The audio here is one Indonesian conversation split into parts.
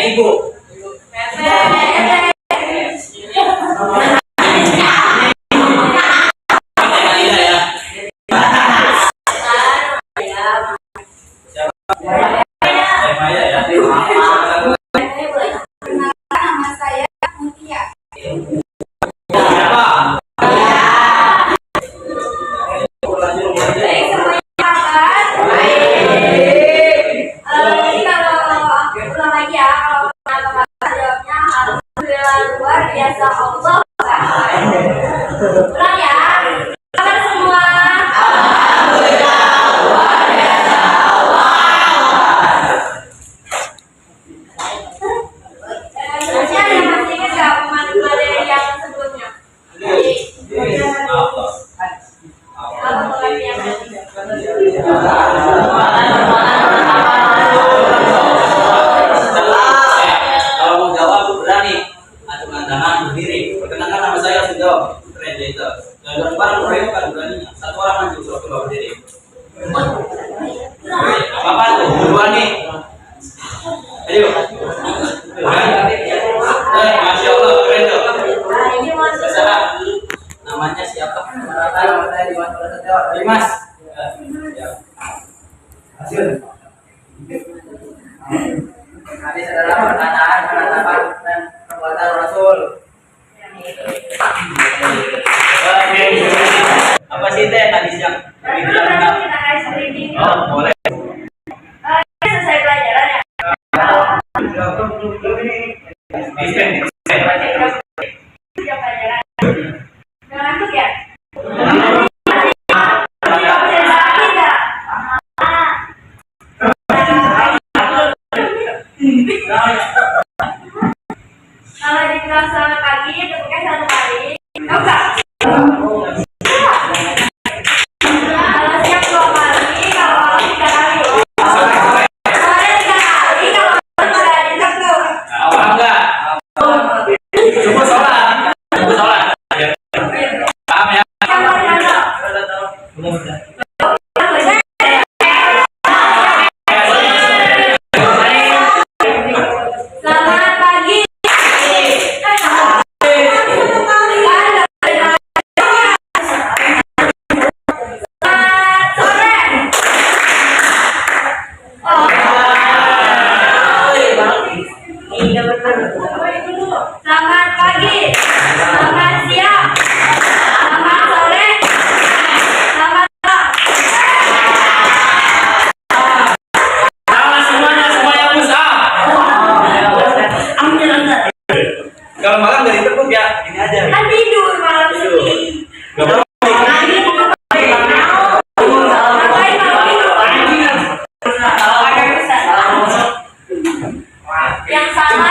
ibu. Namanya siapa? Dimas. Nanti saudara pertanyaan penetapan dan perbuatan Rasul. Apa sih teh tadi siang? Oh, boleh. Selesai pelajaran ya? Ngantuk ya? Kalau dibilang selamat pagi, tepuknya satu kali. Tahu nggak? Kalau siap 2 kali, kalau malam 3 kali. Sore 3 kali, kalau malam 3 kali. Apa enggak? Coba sholat. Paham ya? Selamat pagi. Selamat pagi, selamat siang, selamat sore, selamat malam. Sama semuanya Musa. Kalau malam dari tepuk ya, ini aja. Kan tidur malam sedih. Yang salah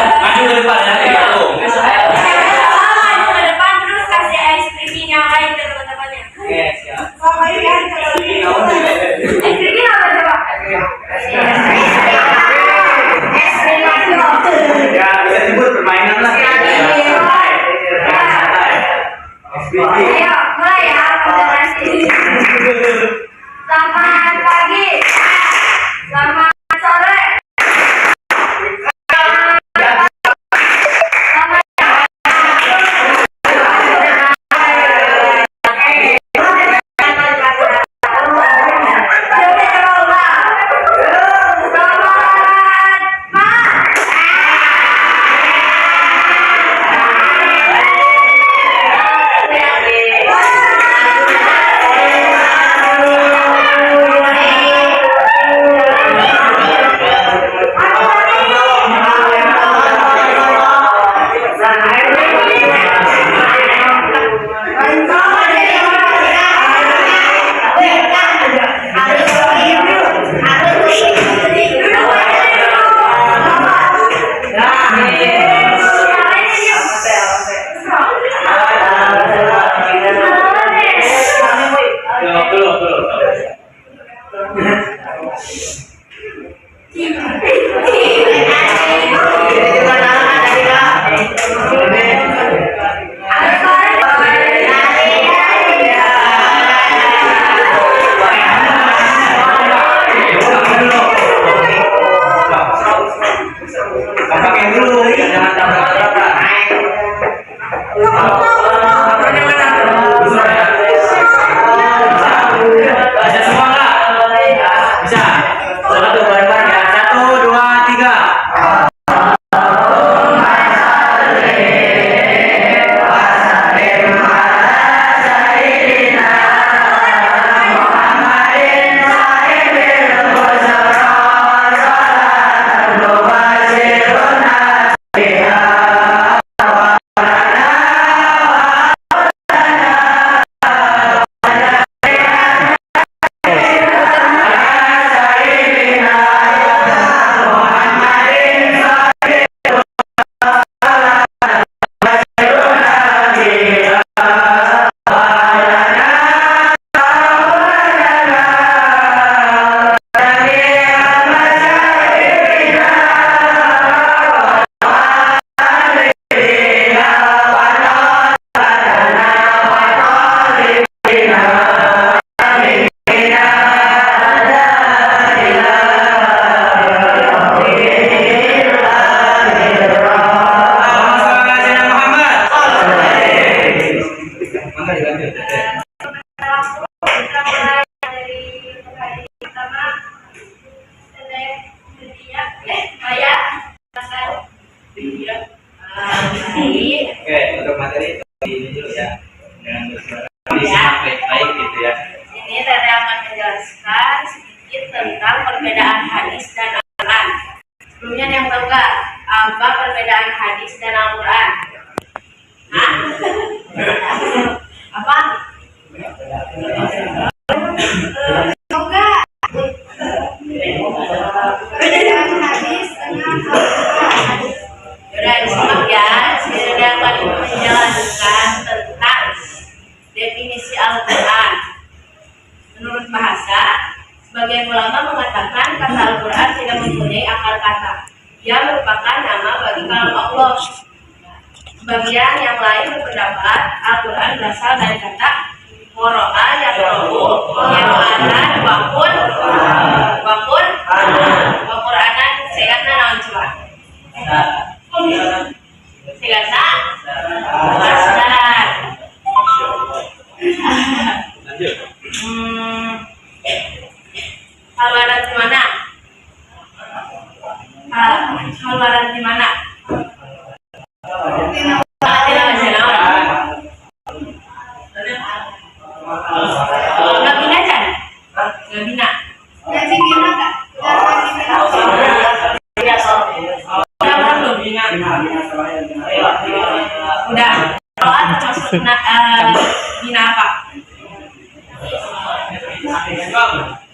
Maju ke depan ya, maju ke depan terus kasih ice cream yang lain ke teman-temannya. Oke, siap. Es krim apa coba? Es krim apa? Ya, bisa disebut permainan lah. Ayo, mulai ya konsentrasi. Selamat pagi, selamat sore, perbedaan hadis dengan Al-Quran. Yaudah disimak ya. Saya akan menjelaskan tentang definisi Al-Quran. Menurut bahasa, sebagian ulama mengatakan kata Al-Quran tidak mempunyai akar kata. Ia merupakan nama bagi kalam Allah. Sebagian yang lain berpendapat Al-Quran berasal dari kata Qoro'a yaqra'u yang mana wakun Qur'anan segatna naon coba segatna Al-Quran. Haluaran di mana? Haluaran di mana? Nggak bina kan? Nggak bina. Gaji bina kak? Udah. Kalau termasuk bina apa?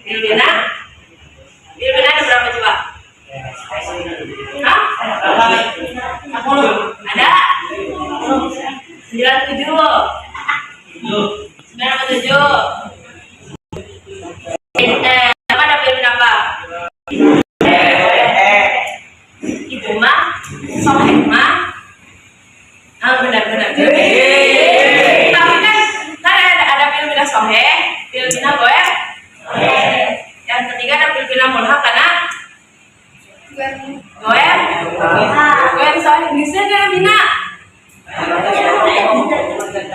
Bina? Bina ada berapa coba? Hah? 10. Ada? 97. 97. Apa ada bina apa? Itu mah soheh mah benar-benar tapi kan ada bina soheh, bina goyah. Yang ketiga ada bina mulhaq karena goyah soheh bisa kan bina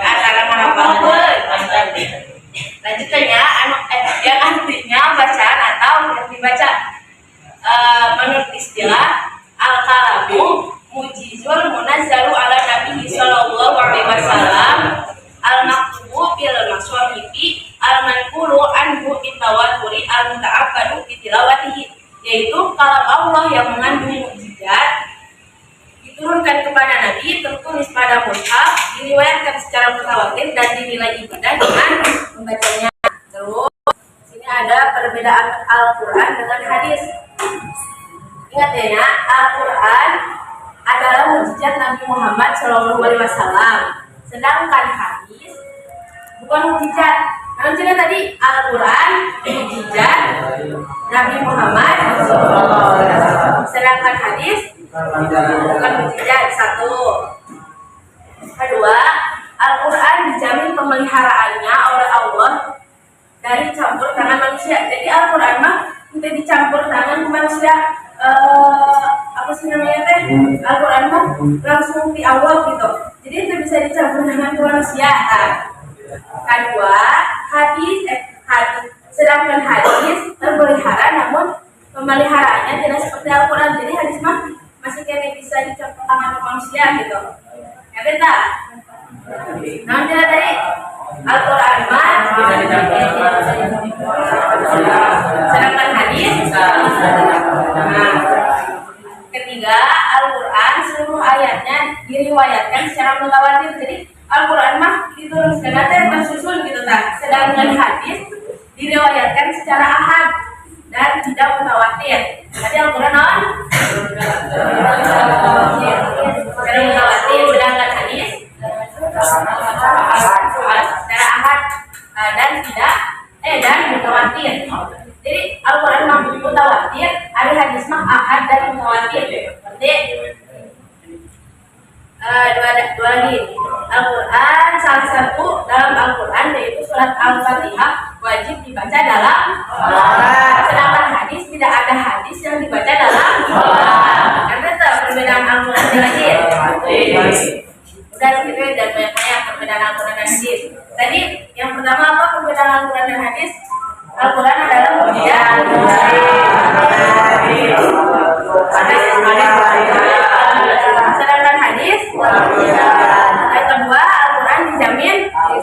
antara mana banget. Lanjutannya yang artinya bacaan atau yang dibaca. Menurut istilah al-kalamu mujizul munazzalu ala nabi sallallahu alaihi wasallam al-maktubu bil maswahifi al-manqulu anhu bitawaturi al-muta'abbadu bitilawatihi, yaitu kalam Allah yang mengandung mukjizat diturunkan kepada Nabi, tertulis pada mushaf, diriwayatkan secara mutawatir dan dinilai ibadah dengan membacanya. Terus sini ada perbedaan Al-Quran dengan hadis. Ingat ya, Al-Quran adalah mukjizat Nabi Muhammad SAW. Sedangkan hadis bukan mukjizat. Namun juga tadi Al-Quran mukjizat Nabi Muhammad SAW. Sedangkan hadis bukan mukjizat. Satu. Kedua, Al-Quran dijamin pemeliharaannya oleh Allah dari campur tangan manusia. Jadi Al-Quran mah tidak dicampur tangan manusia. Apa sih namanya teh? Al-Quran mah langsung di awal gitu. Jadi itu bisa dicampur tangan manusia. Kedua, hadis. Sedangkan hadis terpelihara, namun pemeliharaannya tidak seperti Al-Quran. Jadi hadis mah masih kena bisa dicampur tangan manusia gitu. Ya beta. Nah, tidak tadi Al-Quran mah sedangkan hadis. Nah, ketiga, Al-Quran seluruh ayatnya diriwayatkan secara mutawatir. Jadi Al-Quran mah diturunkan nanti tersusun gitu tak. Sedangkan hadis diriwayatkan secara ahad dan tidak mutawatir. Tadi Al-Quran non secara mutawatir, sedangkan hadis secara ahad dan tidak dan mutawatir. Jadi Al-Quran mah mutawatir, ada hadis mah ahad dan mutawatir. Berarti dua lagi. Al-Quran salah satu dalam Al-Quran yaitu surat Al-Fatihah wajib dibaca dalam sholat. Sedangkan hadis tidak ada hadis yang dibaca dalam sholat. Karena itu perbedaan Al-Quran dan hadis. Udah segitu dan banyak perbedaan Al-Quran dan hadis. Tadi yang pertama apa perbedaan Al-Quran dan hadis? Al-Quran adalah mukjizat. Sedangkan hadis yang kedua Al-Quran dijamin ada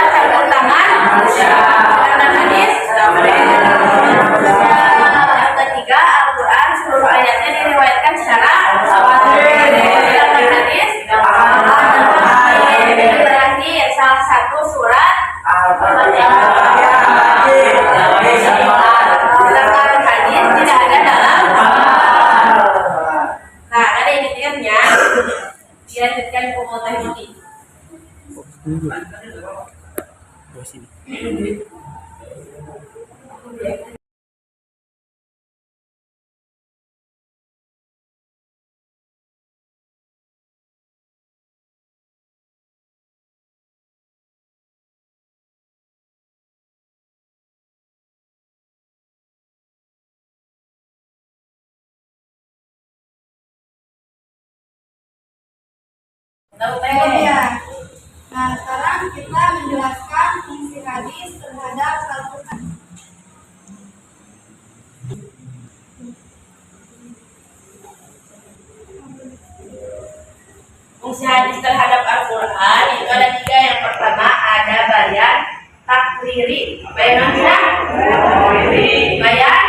campur tangan. Sedangkan hadis yang ketiga Al-Quran seluruh ayatnya diriwayatkan secara sedangkan hadis yang terakhir salah satu surat Al-Fatihah Tahu teh? Ya. Nah, sekarang kita menjelaskan fungsi hadis terhadap Al-Quran. Fungsi hadis terhadap Al-Quran itu ada tiga. Yang pertama ada bayan takriri. Bayan apa? Bayan.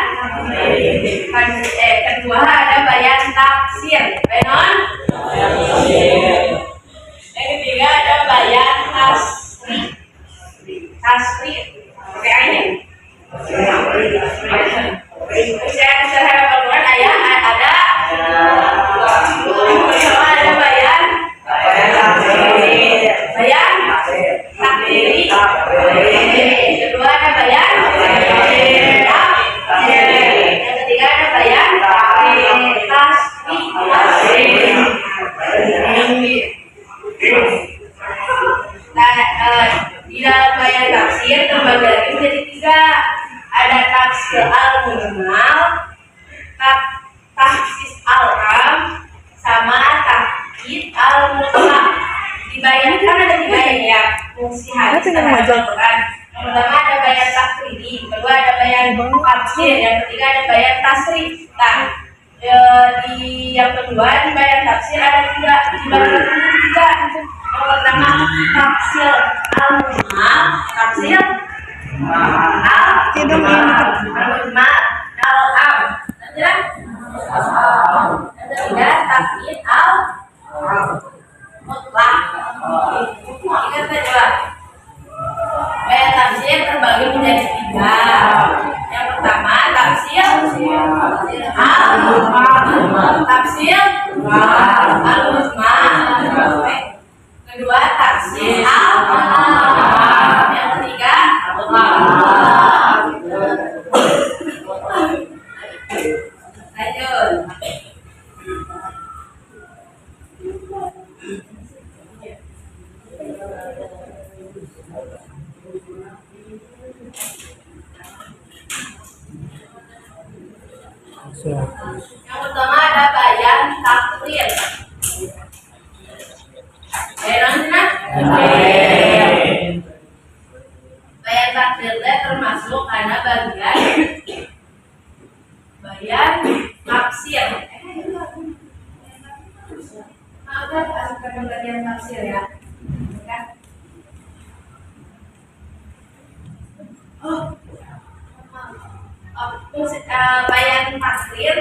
Kedua ada bayan tafsir. Bayan. Yang ketiga ada bayan tasri. Tasri. Oke ini. Fungsi hadis terhadap Al-Quran ada. Pertama ada bayan takdiri. Kedua ada bayan tafsir. Yang ketiga ada bayan tasri. Nah, di dalam bayan tafsir terbagi lagi menjadi tiga. Ada tafsir al-mujmal, tahsis al-am, sama tahdid al-mutlaq. Dibayangkan ada tiga ya fungsi hadis terhadap Al-Quran. Yang pertama ada bayan takriri, kedua ada bayan tafsir, yang ketiga ada bayan tasri. Nah, di yang kedua di bayan tafsir ada tiga, dibagi menjadi tiga. Yang pertama tafsir al-mujmal, tafsir al-mujmal, al-am. Yang ketiga tahdid al-mutlaq. Ingat saja, bayan tafsir terbagi menjadi tiga. Yang pertama tafsir tafsir al-mujmal. Kedua tafsir al-am. Yang ketiga lanjut. Yang pertama ada bayan takrir. Bayan takrir termasuk karena bagian bayan tafsir. Ada pasukan bagian tafsir ya. Bayan takrir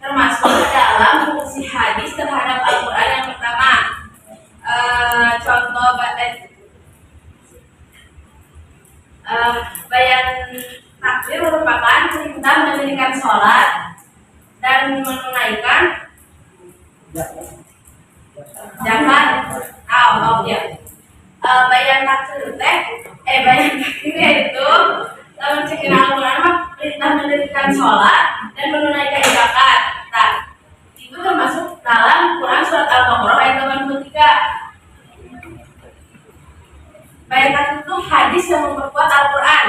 termasuk dalam fungsi hadis terhadap Al-Quran. Yang pertama, contoh bayan takrir merupakan perintah mendirikan sholat dan menunaikan zakat. Ya. Bayan takrir bayan takrir itu mencekina Al-Quran perintah mendirikan sholat dan menunaikan zakat. Nah, itu termasuk dalam Quran surat Al-Baqarah ayat 83. Bayan takrir itu hadis yang memperkuat Al-Quran.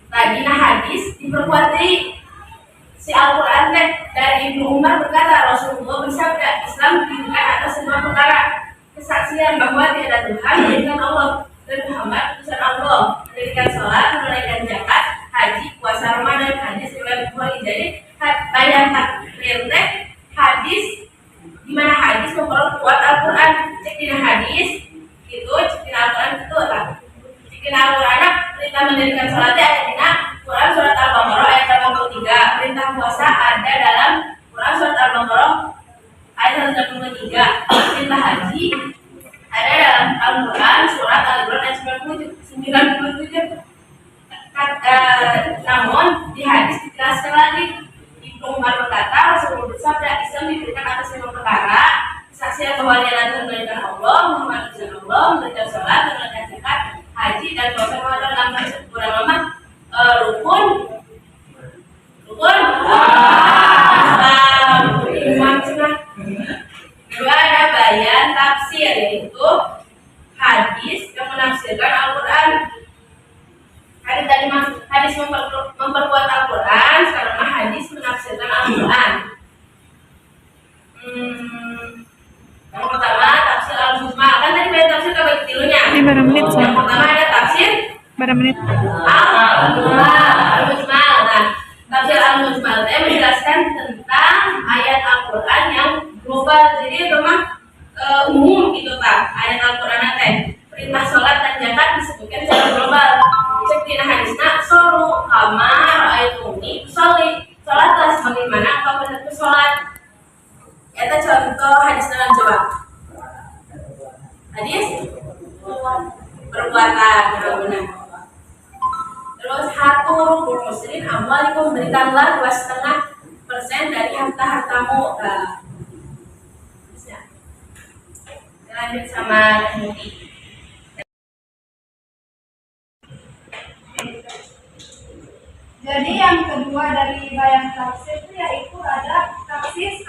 Nah, dina hadis diperkuat dari si Al-Quran dari Ibnu Umar berkata, Rasulullah bersabda, Islam didirikan atas semua perkara: kesaksian bahwa tiada Tuhan melainkan Allah dan Muhammad utusan Allah, mendirikan sholat, menunaikan zakat, haji, puasa Ramadan. Hadis riwayat Bukhari. Jadi bayan takrir hadis di mana hadis memperkuat Al-Quran. Cek dina hadis itu, cek dina Al-Quran itu lah. Cek dina Al-Quran perintah mendirikan sholat ada dina Quran surat Al-Baqarah ayat 83. Perintah puasa ada dalam Quran surat Al-Baqarah ayat 183. Perintah haji ada dalam Al-Quran surat Al-Imran ayat 97. Namun di hadis dijelaskan lagi. Ibnu Umar berkata, Rasulullah bersabda, Islam diberikan atas 5 perkara: kesaksian bahwa dia Tuhan melainkan Allah, Muhammad utusan Allah, menunaikan sholat, menunaikan zakat, haji, dan puasa Ramadan. Dalam kurang lama rukun Kedua ada bayan tafsir, yaitu hadis yang menafsirkan Al-Quran. Hadis memperkuat Al-Quran, karena hadis menafsirkan Al-Quran. Yang pertama Berapa menit? Al-Mujmal. Nah, tafsir Al-Mujmal saya menjelaskan tentang ayat Al-Quran yang global. Jadi itu mah umum gitu Pak. Ayat Al-Quran teh perintah sholat dan zakat disebutkan secara global. Cek dina hadisna solu kamar ayat umi sholatlah sebagaimana engkau menuntut sholat. Eta contoh hadis dalam coba. Hadis perbuatan benar. Terus hatur muslim amwalikum, berikanlah 2,5% dari harta-hartamu. Bisa. Lanjut sama Muti. Jadi yang kedua dari bayang tafsir itu yaitu ada tafsir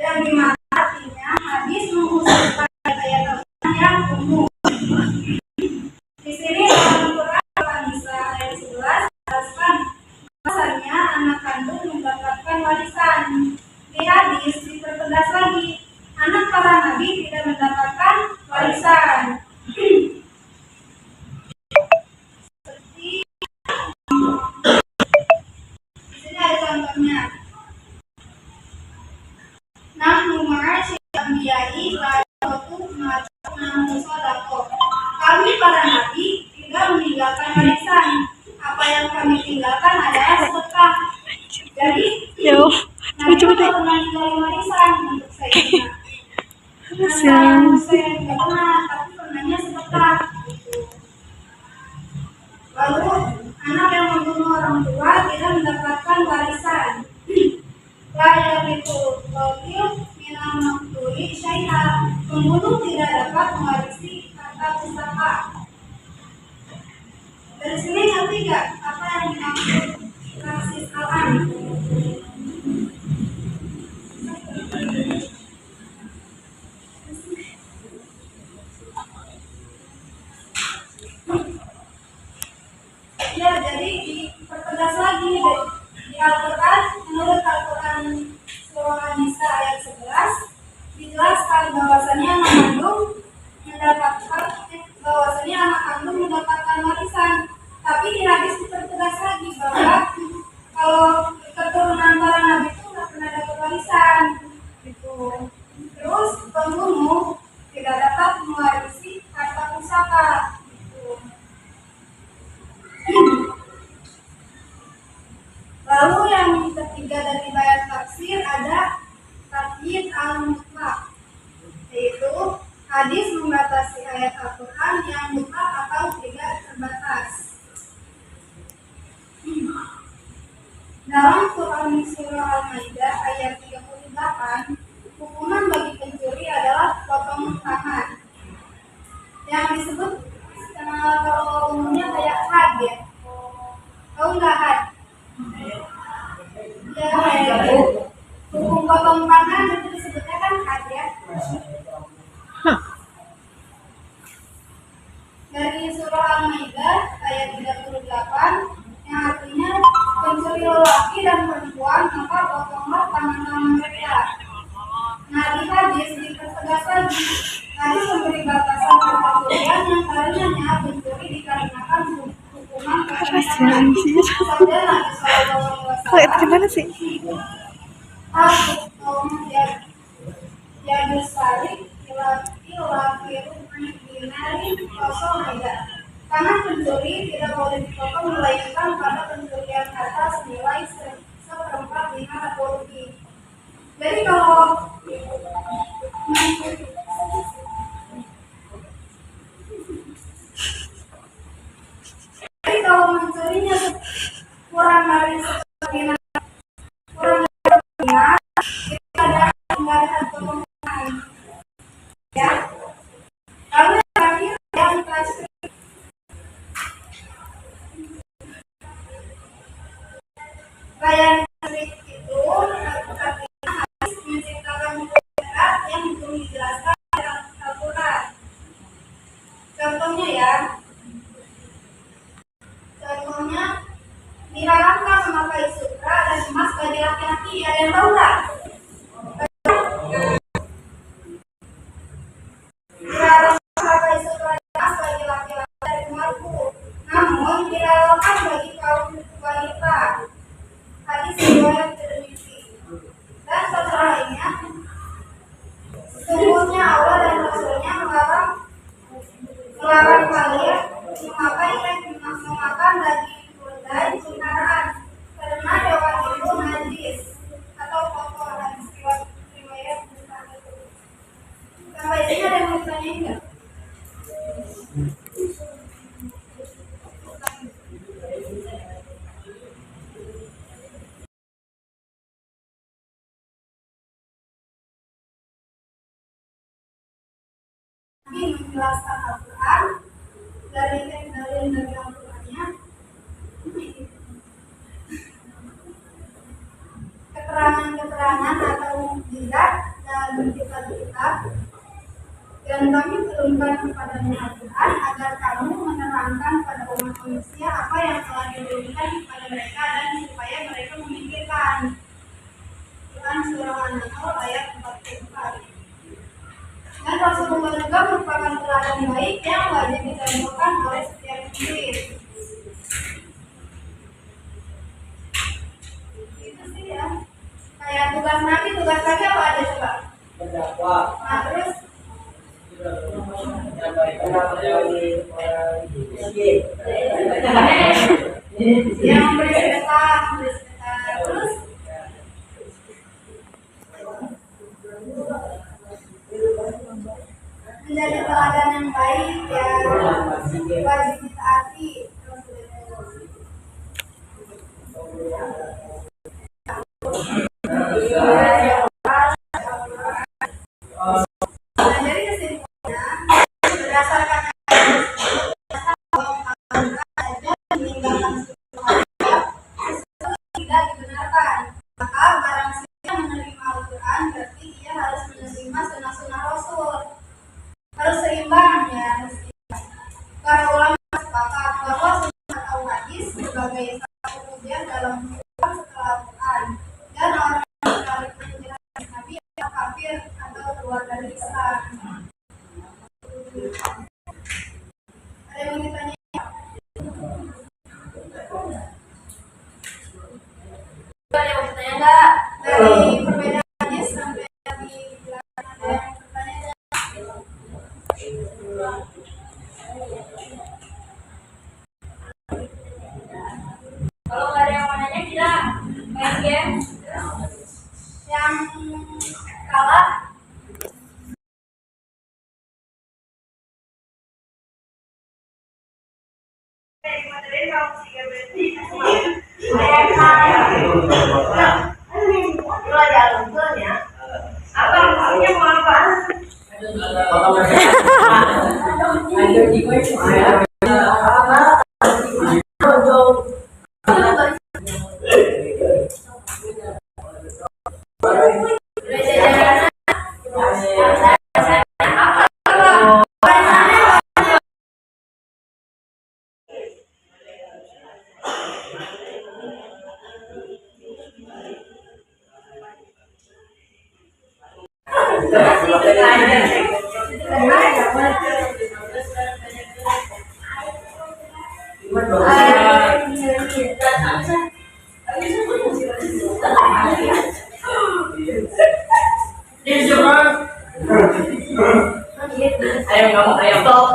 yang dimana artinya hadis mengusulkan ayat Al-Quran yang umum. Di sini dalam Quran Al-Nisa ayat 11 jelaskan bahwasanya anak kandung mendapatkan warisan. Di hadis dipertegas lagi, anak para nabi tidak mendapatkan warisan. Di sini ada contohnya. Nahnu ma'asyil anbiya'i la yatutu ma'asyil sodako. Kami para nabi tidak meninggalkan warisan. Apa yang kami tinggalkan adalah sedekah. Jadi Nabi tidak pernah meninggalkan warisan untuk Sayyidina. Saya tidak pernah, tapi pernahnya sedekah. Lalu anak yang membunuh orang tua tidak mendapatkan warisan. Layak itu wakil minal maktuli syai'a. Pembunuh tidak dapat mewarisi harta pusaka. Dari sini ngerti gak apa yang dimaksud tafsir Al-Quran? Ya, jadi dipertegas lagi di Al-Quran, menurut Al-Quran surah An-Nisa ayat 11 dijelaskan bahwasanya anak kandung mendapatkan warisan. Tapi di hadis dipertegas lagi bahwa kalau keturunan para nabi itu nggak pernah dapat warisan gitu. Terus pembunuh tidak dapat mewarisi harta pusaka gitu. Lalu yang ketiga dari bayat tafsir ada taqyid al-mutlaq, yaitu hadis membatasi ayat Al-Quran yang mutlak atau tidak terbatas. Dalam Quran surah Al-Maidah ayat 38, hukuman bagi pencuri adalah potong tangan. Yang disebut kalau umumnya kayak had ya. Tahu nggak had? Ya, hukum potong tangan itu disebutnya kan had ya. Dari surah Al-Maidah ayat 38 yang artinya pencuri lelaki dan perempuan maka potonglah tangan-tangan mereka. Nah di hadis dipertegas lagi, hadis memberi batasan percurian yang karenanya pencuri dikarenakan hukuman kepentingan. Sabda Nabi SAW. Kalau itu gimana sih? Aku ya bersalik karena pencuri tidak boleh dipotong melainkan pada pencurian harta senilai 1/4 dinar atau lebih. Jadi kalau mencurinya kurang dari 1 dinar, itu ada potongan ya. Lalu yang terakhir yang terakhir bayang trik itu artinya harus menciptakan hukum yang belum dijelaskan dalam Al-Quran. Contohnya diharamkan memakai sutra dan emas bagi laki-laki. Ada yang tahu nggak? Diharamkan memakai sutra menjelaskan Al-Quran dari Al-Qurannya, keterangan-keterangan atau mukjizat dan kitab-kitab yang kami turunkan kepadamu Al-Quran agar kamu menerangkan pada umat manusia apa yang telah diturunkan kepada mereka dan supaya mereka memikirkan. Quran Surah An-Nahl ayat 44. Dan Rasulullah juga merupakan teladan baik yang wajib dicontohkan oleh setiap muslim. Itu sih ya. Kayak tugas Nabi apa aja coba? Berdakwah. Nah terus yang memberi sedekah, terus menjadi teladan yang baik yang wajib ditaati. Jadi kesimpulannya berdasarkan tidak dibenarkan, maka barang siapa yang menerima Al-Quran berarti dia harus menerima sunnah-sunnah Rasul, harus seimbang ya. Para ulama sepakat bahwa sunnah atau hadis sebagai satu ujian dalam kehidupan setelah Al-Quran, dan orang yang menarik penjelasan Nabi atau kafir atau keluar dari Islam. Ada yang mau ditanya? Ada yang mau bertanya enggak? Dari perbedaannya sampai di belakang ada yang bertanya? Kalau nggak ada yang mau nanya, kita main game. Yang kalah materi kalau tiga berarti itu ada alumnya. Apa maksudnya mau apa? Ayo kamu ayo stop.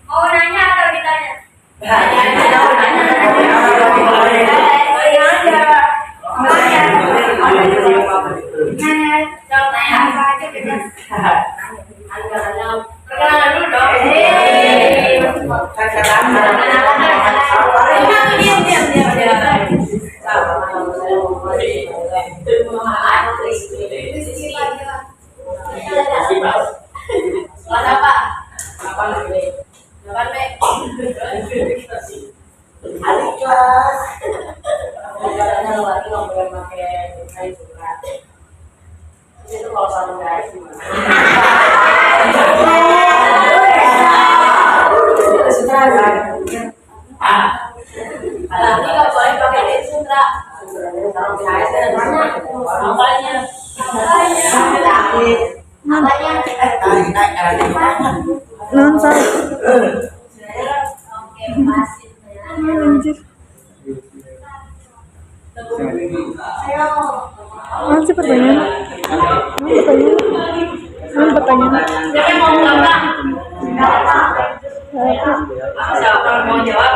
Mau nanya atau ditanya? Perkenalan dulu dong. Kelas apa? 8B. Adik kelas. Caranya lagi nggak boleh pakai kain surat. Itu kalau sama guys gimana? Sutra kan? Nanti nggak boleh pakai kain sutra. Kalau guys ada banyak. Apanya? Nonton. Oke, masih. Anjir. Mana sih pertanyaan? Mana pertanyaan? Siapa yang mau jawab? Siapa yang mau jawab?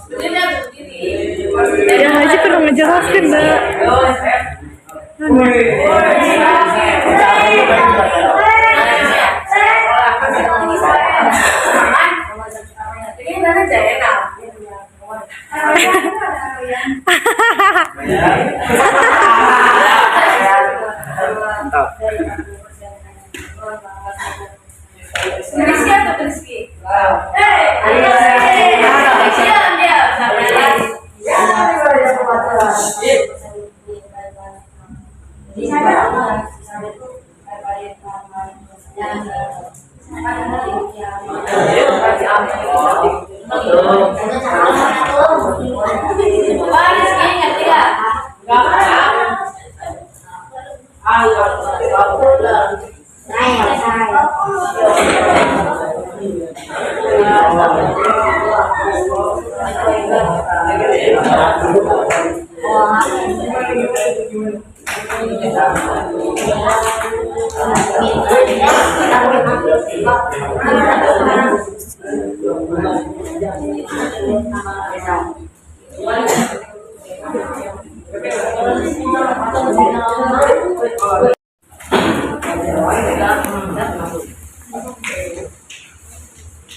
Berdiri atau berdiri? Ya aja perlu ngejelasin dah. Ini mana Jaena?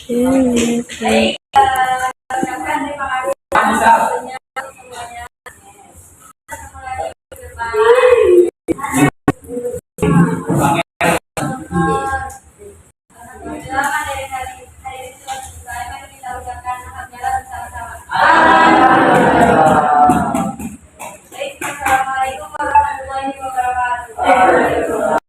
Oke. Ucapkan terima kasih atas waktunya semuanya. Ketemu lagi ke depan. Alhamdulillah kan dari hari ini telah selesai, mari kita ucapkan alhamdulillah bersama-sama. Baik, assalamualaikum warahmatullahi wabarakatuh.